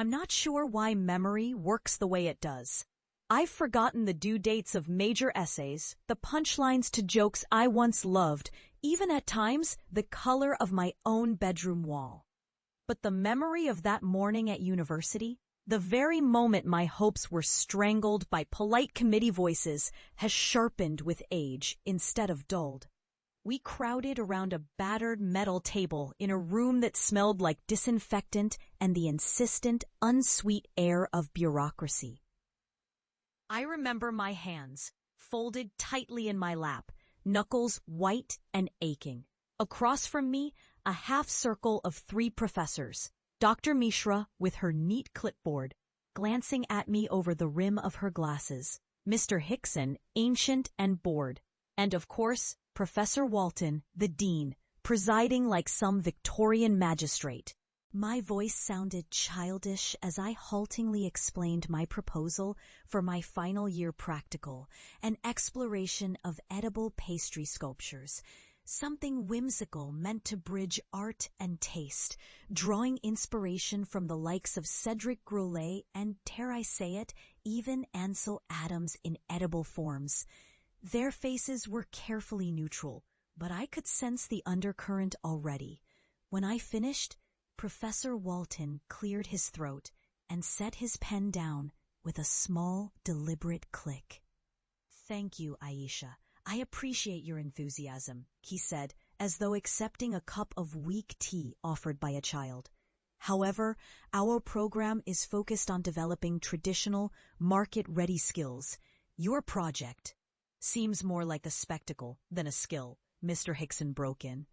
I'm not sure why memory works the way it does. I've forgotten the due dates of major essays, the punchlines to jokes I once loved, even at times the color of my own bedroom wall. But the memory of that morning at university, the very moment my hopes were strangled by polite committee voices, has sharpened with age instead of dulled. We crowded around a battered metal table in a room that smelled like disinfectant and the insistent, unsweet air of bureaucracy. I remember my hands, folded tightly in my lap, knuckles white and aching. Across from me, a half-circle of 3 professors. Dr. Mishra, with her neat clipboard, glancing at me over the rim of her glasses. Mr. Hickson, ancient and bored. And of course, Professor Walton, the dean, presiding like some Victorian magistrate. My voice sounded childish as I haltingly explained my proposal for my final year practical, an exploration of edible pastry sculptures, something whimsical meant to bridge art and taste, drawing inspiration from the likes of Cedric Grolet and, dare I say it, even Ansel Adams in edible forms. Their faces were carefully neutral, but I could sense the undercurrent already. When I finished, Professor Walton cleared his throat and set his pen down with a small, deliberate click. "Thank you, Aisha. I appreciate your enthusiasm," he said, as though accepting a cup of weak tea offered by a child. "However, our program is focused on developing traditional, market-ready skills. Your project seems more like a spectacle than a skill," Mr. Hickson broke in.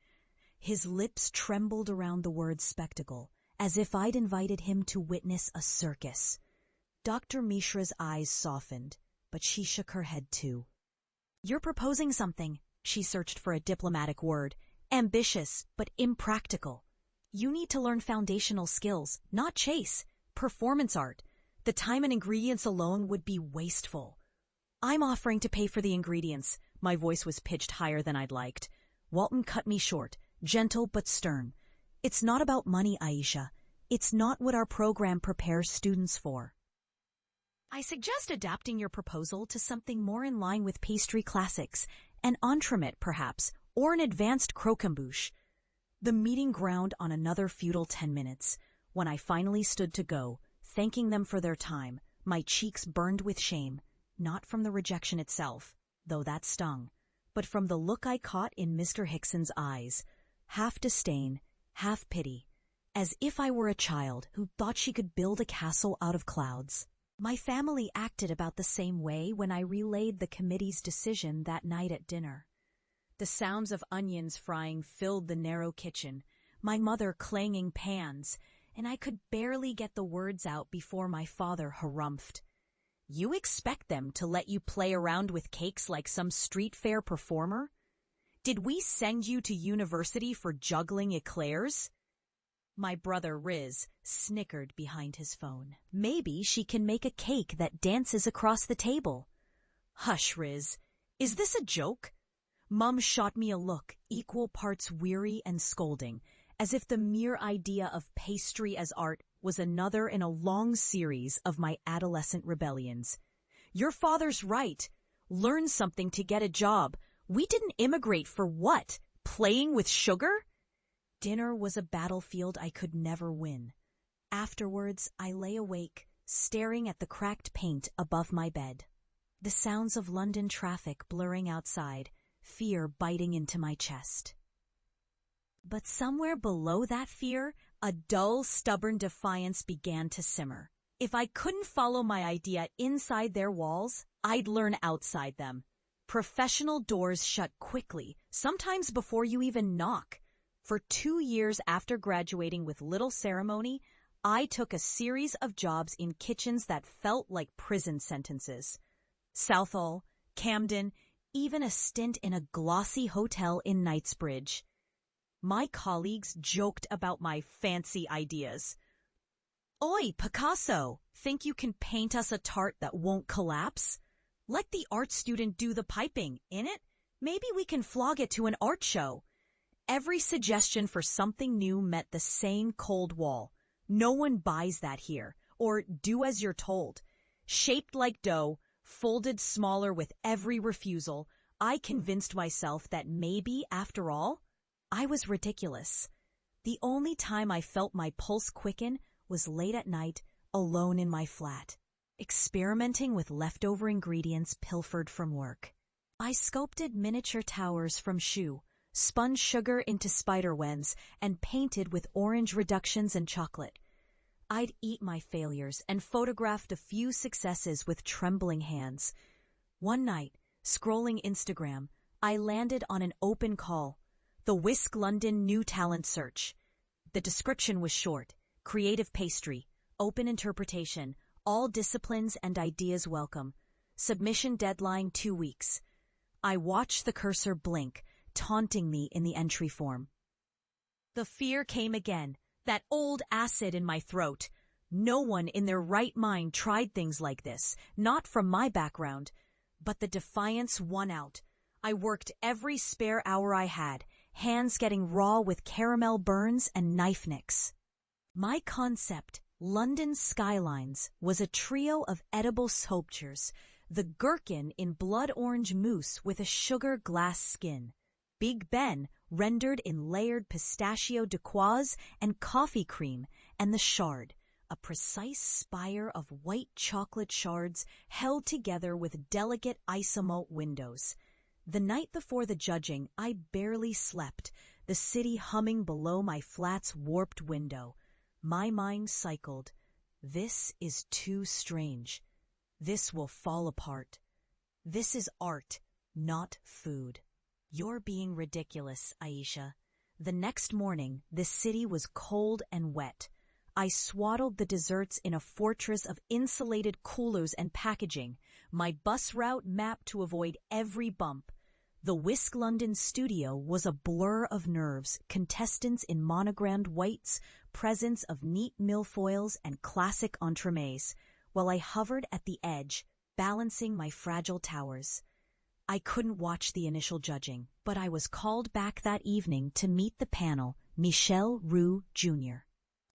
His lips trembled around the word spectacle, as if I'd invited him to witness a circus. Dr. Mishra's eyes softened, but she shook her head too. "You're proposing something," she searched for a diplomatic word, "ambitious but impractical. You need to learn foundational skills, not chase, performance art. The time and ingredients alone would be wasteful." "I'm offering to pay for the ingredients." My voice was pitched higher than I'd liked. Walton cut me short, gentle but stern. "It's not about money, Aisha. It's not what our program prepares students for. I suggest adapting your proposal to something more in line with pastry classics, an entremet perhaps, or an advanced croquembouche." The meeting ground on another futile 10 minutes. When I finally stood to go, thanking them for their time, my cheeks burned with shame, not from the rejection itself, though that stung, but from the look I caught in Mr. Hickson's eyes, half disdain, half pity, as if I were a child who thought she could build a castle out of clouds. My family acted about the same way when I relayed the committee's decision that night at dinner. The sounds of onions frying filled the narrow kitchen, my mother clanging pans, and I could barely get the words out before my father harumphed. "You expect them to let you play around with cakes like some street fair performer? Did we send you to university for juggling eclairs?" My brother Riz snickered behind his phone. "Maybe she can make a cake that dances across the table." "Hush, Riz. Is this a joke?" Mum shot me a look, equal parts weary and scolding, as if the mere idea of pastry as art was another in a long series of my adolescent rebellions. "Your father's right. Learn something to get a job. We didn't immigrate for what? Playing with sugar?" Dinner was a battlefield I could never win. Afterwards, I lay awake, staring at the cracked paint above my bed. The sounds of London traffic blurring outside, fear biting into my chest. But somewhere below that fear, a dull, stubborn defiance began to simmer. If I couldn't follow my idea inside their walls, I'd learn outside them. Professional doors shut quickly, sometimes before you even knock. For 2 years after graduating with little ceremony, I took a series of jobs in kitchens that felt like prison sentences. Southall, Camden, even a stint in a glossy hotel in Knightsbridge. My colleagues joked about my fancy ideas. "Oi, Picasso, think you can paint us a tart that won't collapse? Let the art student do the piping, innit? Maybe we can flog it to an art show." Every suggestion for something new met the same cold wall. No one buys that here, or do as you're told. Shaped like dough, folded smaller with every refusal, I convinced myself that maybe, after all, I was ridiculous. The only time I felt my pulse quicken was late at night, alone in my flat, experimenting with leftover ingredients pilfered from work. I sculpted miniature towers from shoe, spun sugar into spider webs, and painted with orange reductions and chocolate. I'd eat my failures and photographed a few successes with trembling hands. One night, scrolling Instagram, I landed on an open call, the Whisk London New Talent Search. The description was short: creative pastry, open interpretation, all disciplines and ideas welcome. Submission deadline 2 weeks. I watched the cursor blink, taunting me in the entry form. The fear came again, that old acid in my throat. No one in their right mind tried things like this, not from my background. But the defiance won out. I worked every spare hour I had, hands getting raw with caramel burns and knife nicks. My concept, London Skylines, was a trio of edible sculptures: the gherkin in blood orange mousse with a sugar glass skin, Big Ben rendered in layered pistachio decoys and coffee cream, and the Shard, a precise spire of white chocolate shards held together with delicate isomalt windows. The night before the judging, I barely slept, the city humming below my flat's warped window. My mind cycled. This is too strange. This will fall apart. This is art, not food. You're being ridiculous, Aisha. The next morning, the city was cold and wet. I swaddled the desserts in a fortress of insulated coolers and packaging, my bus route mapped to avoid every bump. The Whisk London studio was a blur of nerves, contestants in monogrammed whites, presents of neat milfoils and classic entremets, while I hovered at the edge, balancing my fragile towers. I couldn't watch the initial judging, but I was called back that evening to meet the panel, Michel Roux Jr.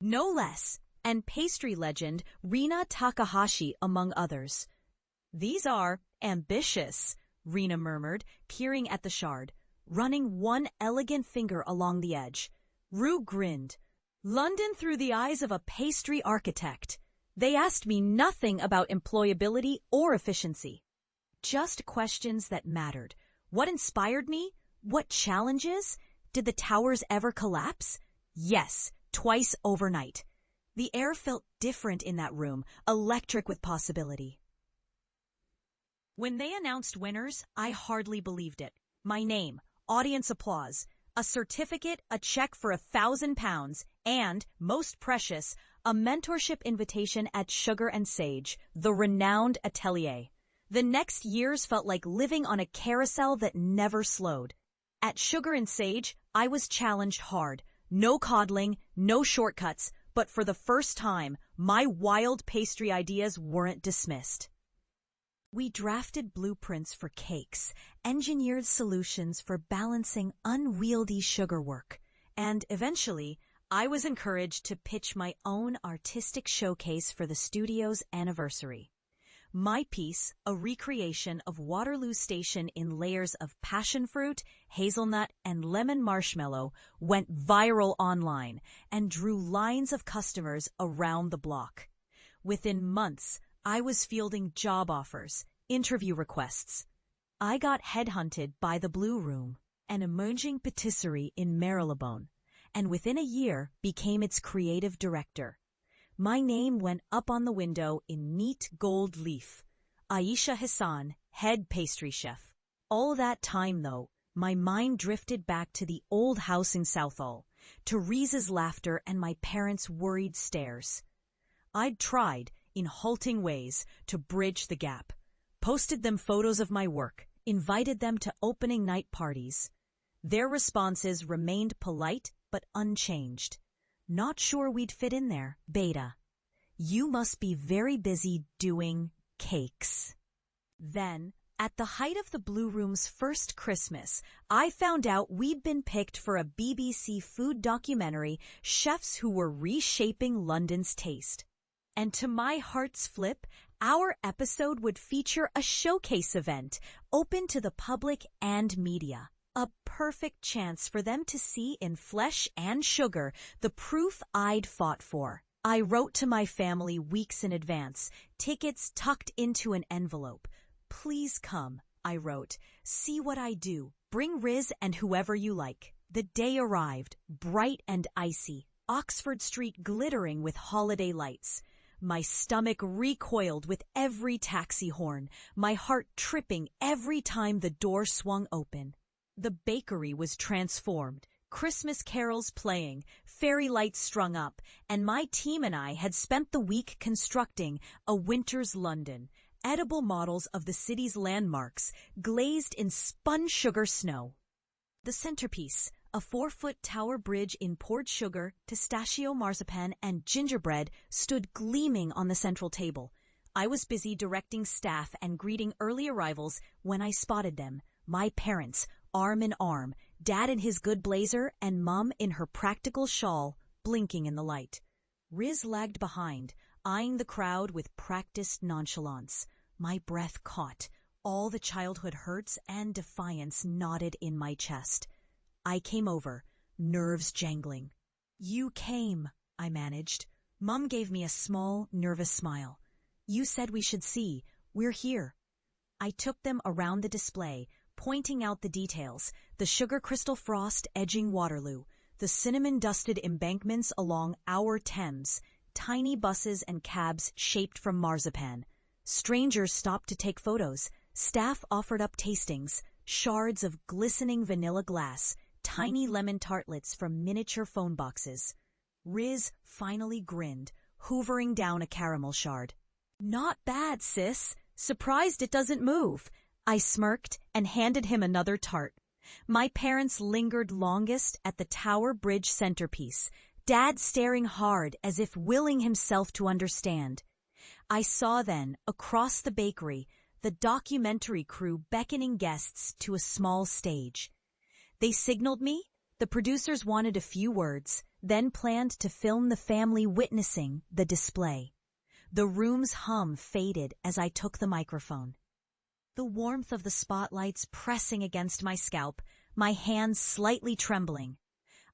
No less, and pastry legend Rina Takahashi among others. "These are ambitious," Rina murmured, peering at the shard, running one elegant finger along the edge. Roux grinned. "London through the eyes of a pastry architect. They asked me nothing about employability or efficiency. Just questions that mattered. What inspired me? What challenges? Did the towers ever collapse? Yes, twice overnight. The air felt different in that room, electric with possibility." When they announced winners, I hardly believed it. My name, audience applause, a certificate, a check for £1,000, and, most precious, a mentorship invitation at Sugar and Sage, the renowned atelier. The next years felt like living on a carousel that never slowed. At Sugar and Sage, I was challenged hard. No coddling, no shortcuts, but for the first time, my wild pastry ideas weren't dismissed. We drafted blueprints for cakes, engineered solutions for balancing unwieldy sugar work, and eventually, I was encouraged to pitch my own artistic showcase for the studio's anniversary. My piece, a recreation of Waterloo Station in layers of passion fruit, hazelnut, and lemon marshmallow, went viral online and drew lines of customers around the block. Within months, I was fielding job offers, interview requests. I got headhunted by the Blue Room, an emerging patisserie in Marylebone, and within a year became its creative director. My name went up on the window in neat gold leaf. Aisha Hassan, head pastry chef. All that time, though, my mind drifted back to the old house in Southall, to Reese's laughter and my parents' worried stares. I'd tried, in halting ways, to bridge the gap. Posted them photos of my work, invited them to opening night parties. Their responses remained polite but unchanged. "Not sure we'd fit in there, beta. You must be very busy doing cakes." Then, At the height of the Blue Room's first Christmas, I found out we'd been picked for a BBC food documentary, Chefs Who Were Reshaping London's Taste. And to my heart's flip, our episode would feature a showcase event open to the public and media. A perfect chance for them to see in flesh and sugar the proof I'd fought for. I wrote to my family weeks in advance, tickets tucked into an envelope. "Please come," I wrote. "See what I do. Bring Riz and whoever you like." The day arrived, bright and icy, Oxford Street glittering with holiday lights. My stomach recoiled with every taxi horn, my heart tripping every time the door swung open. The bakery was transformed, Christmas carols playing, fairy lights strung up, and my team and I had spent the week constructing a winter's London, edible models of the city's landmarks, glazed in spun sugar snow. The centerpiece, a 4-foot tower bridge in poured sugar, pistachio marzipan, and gingerbread, stood gleaming on the central table. I was busy directing staff and greeting early arrivals when I spotted them, my parents, arm in arm, Dad in his good blazer and Mum in her practical shawl, blinking in the light. Riz lagged behind, eyeing the crowd with practiced nonchalance. My breath caught, all the childhood hurts and defiance knotted in my chest. I came over, nerves jangling. "You came," I managed. Mum gave me a small, nervous smile. "You said we should see. We're here." I took them around the display, pointing out the details, the sugar crystal frost edging Waterloo, the cinnamon-dusted embankments along our Thames, tiny buses and cabs shaped from marzipan. Strangers stopped to take photos. Staff offered up tastings, shards of glistening vanilla glass, tiny lemon tartlets from miniature phone boxes. Riz finally grinned, hoovering down a caramel shard. "Not bad, sis. Surprised it doesn't move." I smirked and handed him another tart. My parents lingered longest at the Tower Bridge centerpiece, Dad staring hard as if willing himself to understand. I saw then, across the bakery, the documentary crew beckoning guests to a small stage. They signaled me, the producers wanted a few words, then planned to film the family witnessing the display. The room's hum faded as I took the microphone. The warmth of the spotlights pressing against my scalp, my hands slightly trembling.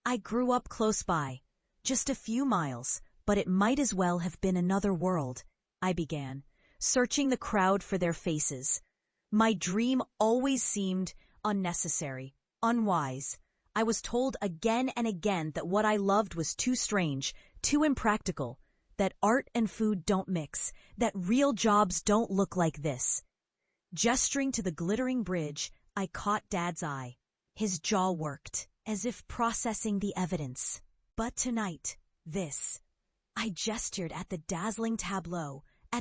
I grew up close by, just a few miles, but it might as well have been another world, I began, searching the crowd for their faces. My dream always seemed unnecessary, unwise. I was told again and again that what I loved was too strange, too impractical, that art and food don't mix, that real jobs don't look like this. Gesturing to the glittering bridge, I caught Dad's eye. His jaw worked, as if processing the evidence. "But tonight, this." I gestured at the dazzling tableau,